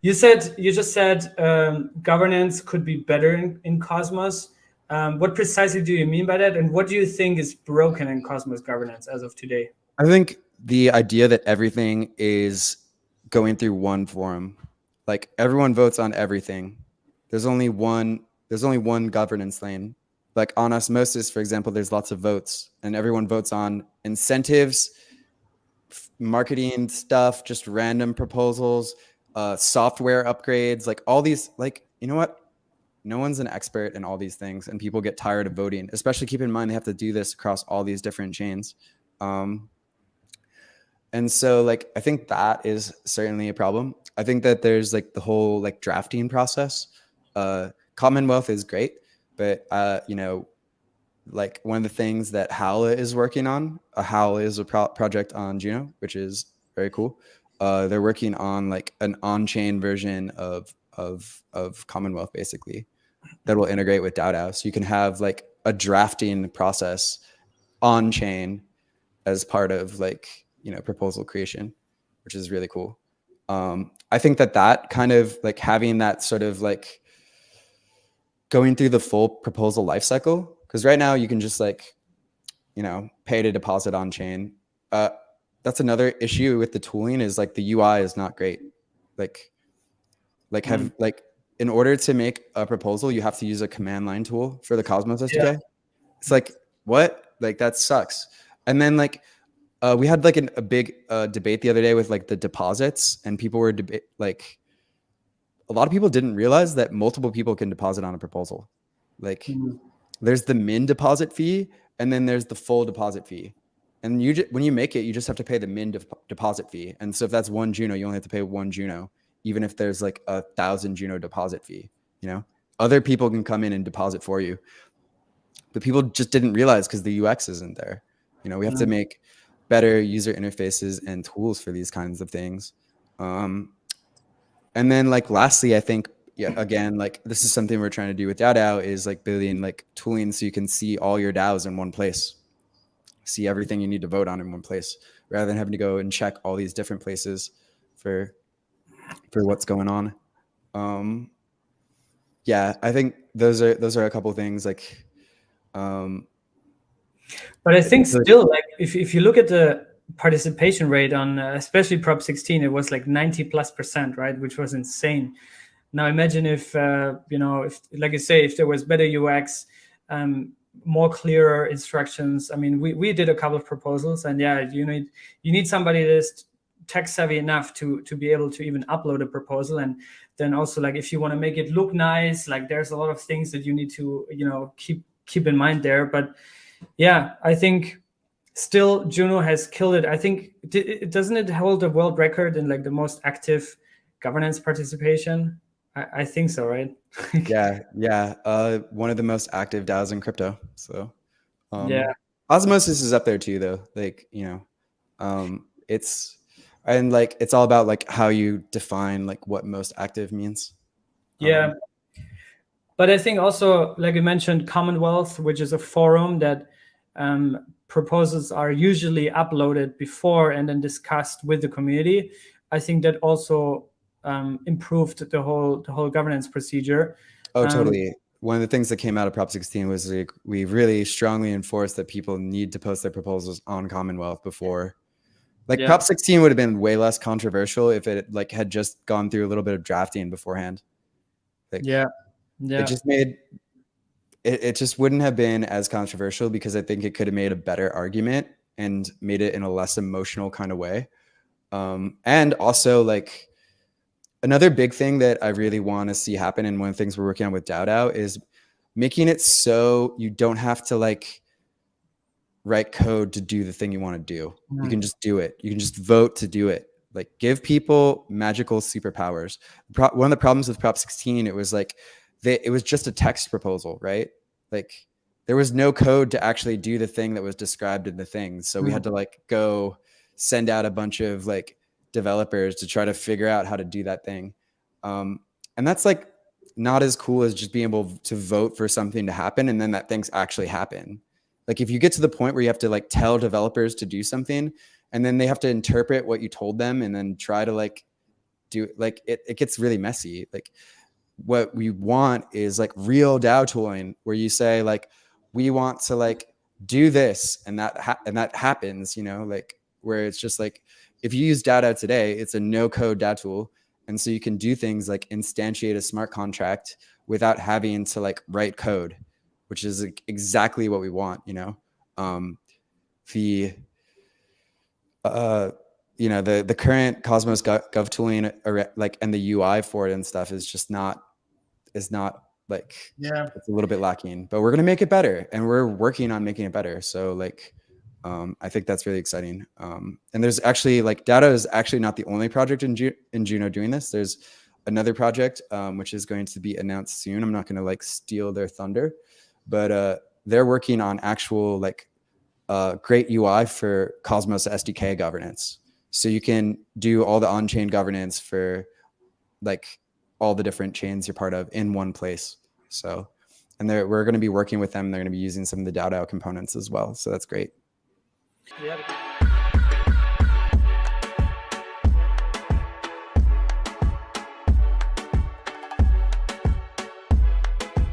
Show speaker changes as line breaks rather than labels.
You just said governance could be better in Cosmos. What precisely do you mean by that? And what do you think is broken in Cosmos governance as of today?
I think the idea that everything is going through one forum, like everyone votes on everything. There's only one governance lane. Like on osmosis, for example, there's lots of votes and everyone votes on incentives, marketing stuff, just random proposals, software upgrades, like all these, like, you know what? No one's an expert in all these things and people get tired of voting, especially keep in mind they have to do this across all these different chains. And so like, I think that is certainly a problem. I think that there's like the whole like drafting process. Commonwealth is great, but you know, like one of the things that Howla is working on, Howla is a project on Juno, which is very cool. They're working on like an on-chain version of Commonwealth basically that will integrate with DAO. So you can have like a drafting process on chain as part of like, you know, proposal creation, which is really cool. I think that kind of like having that sort of like going through the full proposal lifecycle, because right now you can just like, you know, pay to deposit on chain. That's another issue with the tooling is like the UI is not great. Like in order to make a proposal, you have to use a command line tool for the Cosmos SDK. Yeah. It's like, what? Like that sucks. And then like, we had like a big debate the other day with like the deposits, and people were like, a lot of people didn't realize that multiple people can deposit on a proposal. Like there's the min deposit fee and then there's the full deposit fee. And when you make it, you just have to pay the min deposit fee. And so if that's 1 Juno, you only have to pay 1 Juno, even if there's like 1,000 Juno deposit fee, you know, other people can come in and deposit for you, but people just didn't realize because the UX isn't there. You know, we have to make better user interfaces and tools for these kinds of things. And then like, lastly, I think, yeah, again, like this is something we're trying to do with DAO is like building like tooling so you can see all your DAOs in one place, see everything you need to vote on in one place, rather than having to go and check all these different places for what's going on. Yeah, I think those are a couple of things like,
but I think still like if you look at the participation rate on especially Prop 16, it was like 90+%, right? Which was insane. Now imagine if, you know, if like you say, if there was better UX, more clearer instructions. I mean, we did a couple of proposals, and yeah, you need somebody that's tech savvy enough to be able to even upload a proposal. And then also like if you want to make it look nice, like there's a lot of things that you need to, you know, keep in mind there. But yeah, I think still Juno has killed it. I think doesn't it hold a world record in like the most active governance participation? I think so, right?
yeah. One of the most active DAOs in crypto. So
yeah,
Osmosis is up there too, though. Like, you know, it's all about like how you define like what most active means.
Yeah. But I think also, like you mentioned, Commonwealth, which is a forum that proposals are usually uploaded before and then discussed with the community. I think that also improved the whole governance procedure.
Oh, totally. One of the things that came out of Prop 16 was like, we really strongly enforced that people need to post their proposals on Commonwealth before. Like Prop 16 would have been way less controversial if it like had just gone through a little bit of drafting beforehand. Like, it just made it just wouldn't have been as controversial because I think it could have made a better argument and made it in a less emotional kind of way. And also like another big thing that I really want to see happen, and one of the things we're working on with DAO is making it so you don't have to like write code to do the thing you want to do. You can just do it. You can just vote to do it. Like give people magical superpowers. One of the problems with Prop 16, it was like, it was just a text proposal, right? Like there was no code to actually do the thing that was described in the thing. So we had to like go send out a bunch of like developers to try to figure out how to do that thing. And that's like not as cool as just being able to vote for something to happen and then that things actually happen. Like if you get to the point where you have to like tell developers to do something and then they have to interpret what you told them and then try to like do like it gets really messy. Like what we want is like real DAO tooling where you say like, we want to like do this and that happens, you know, like where it's just like, if you use DAO today, it's a no code DAO tool. And so you can do things like instantiate a smart contract without having to like write code, which is like exactly what we want, you know. You know, the current Cosmos Gov tooling like, and the UI for it and stuff is just not like, it's a little bit lacking, but we're going to make it better and we're working on making it better. So like, I think that's really exciting. And there's actually like Data is actually not the only project in Juno doing this. There's another project, which is going to be announced soon. I'm not going to like steal their thunder, but they're working on actual like great UI for Cosmos SDK governance. So you can do all the on-chain governance for like all the different chains you're part of in one place. So, and we're going to be working with them. They're going to be using some of the DAO components as well. So that's great.
Yeah.